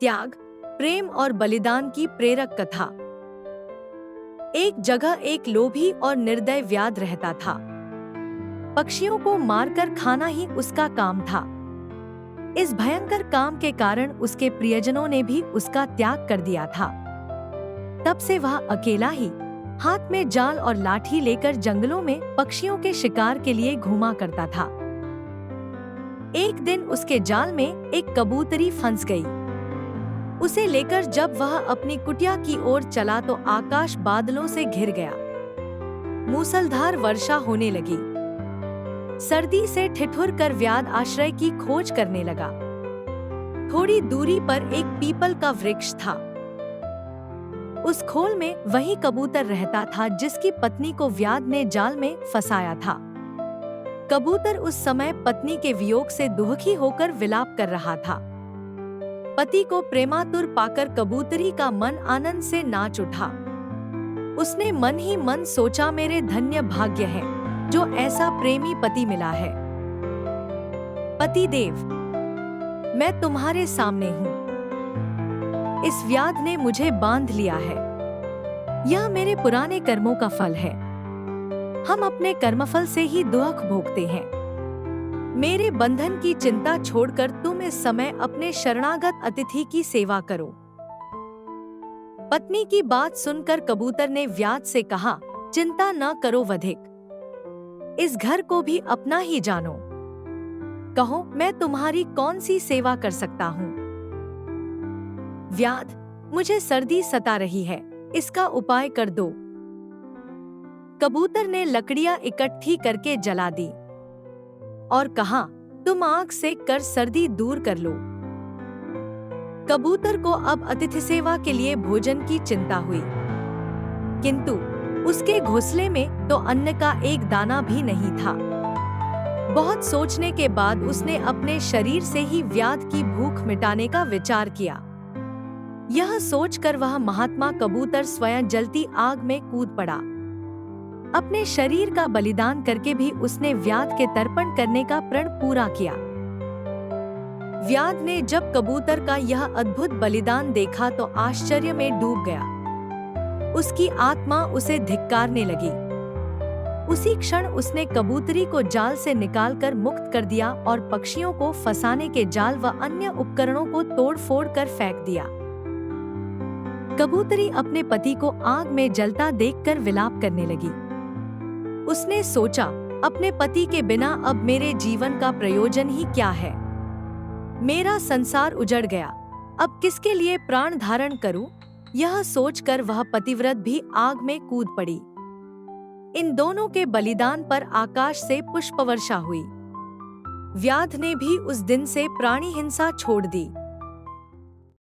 त्याग, प्रेम और बलिदान की प्रेरक कथा। एक जगह एक लोभी और निर्दय व्याध रहता था। पक्षियों को मारकर खाना ही उसका काम था। इस भयंकर काम के कारण उसके प्रियजनों ने भी उसका त्याग कर दिया था। तब से वह अकेला ही हाथ में जाल और लाठी लेकर जंगलों में पक्षियों के शिकार के लिए घूमा करता था। एक दिन उसके जाल में एक कबूतरी फंस गई। उसे लेकर जब वह अपनी कुटिया की ओर चला तो आकाश बादलों से घिर गया। मूसलधार वर्षा होने लगी। सर्दी से ठिठुर कर व्याध आश्रय की खोज करने लगा। थोड़ी दूरी पर एक पीपल का वृक्ष था। उस खोल में वही कबूतर रहता था जिसकी पत्नी को व्याध ने जाल में फंसाया था। कबूतर उस समय पत्नी के वियोग से दुखी होकर विलाप कर रहा था। पति को प्रेमातुर पाकर कबूतरी का मन आनंद से नाच उठा। उसने मन ही मन सोचा, मेरे धन्य भाग्य है जो ऐसा प्रेमी पति मिला है। पति देव, मैं तुम्हारे सामने हूँ। इस व्याध ने मुझे बांध लिया है। यह मेरे पुराने कर्मों का फल है। हम अपने कर्मफल से ही दुख भोगते हैं। मेरे बंधन की चिंता छोड़कर तुम इस समय अपने शरणागत अतिथि की सेवा करो। पत्नी की बात सुनकर कबूतर ने व्याध से कहा, चिंता न करो वधिक, इस घर को भी अपना ही जानो। कहो, मैं तुम्हारी कौन सी सेवा कर सकता हूँ? व्याध, मुझे सर्दी सता रही है, इसका उपाय कर दो। कबूतर ने लकड़ियां इकट्ठी करके जला दी और कहा, तुम आग सेक कर सर्दी दूर कर लो। कबूतर को अब अतिथि सेवा के लिए भोजन की चिंता हुई, किंतु उसके घोंसले में तो अन्न का एक दाना भी नहीं था। बहुत सोचने के बाद उसने अपने शरीर से ही व्याध की भूख मिटाने का विचार किया। यह सोचकर वह महात्मा कबूतर स्वयं जलती आग में कूद पड़ा। अपने शरीर का बलिदान करके भी उसने व्याध के तर्पण करने का प्रण पूरा किया। व्याध ने जब कबूतर का यह अद्भुत बलिदान देखा तो आश्चर्य में डूब गया। उसकी आत्मा उसे धिक्कारने लगी। उसी क्षण उसने कबूतरी को जाल से निकालकर मुक्त कर दिया और पक्षियों को फंसाने के जाल व अन्य उपकरणों को तोड़-फोड़ कर फेंक दिया। कबूतरी अपने पति को आग में जलता देखकर विलाप करने लगी। उसने सोचा, अपने पति के बिना अब मेरे जीवन का प्रयोजन ही क्या है? मेरा संसार उजड़ गया, अब किसके लिए प्राण धारण करूं? यह सोचकर वह पतिव्रत भी आग में कूद पड़ी। इन दोनों के बलिदान पर आकाश से पुष्पवर्षा हुई। व्याध ने भी उस दिन से प्राणी हिंसा छोड़ दी।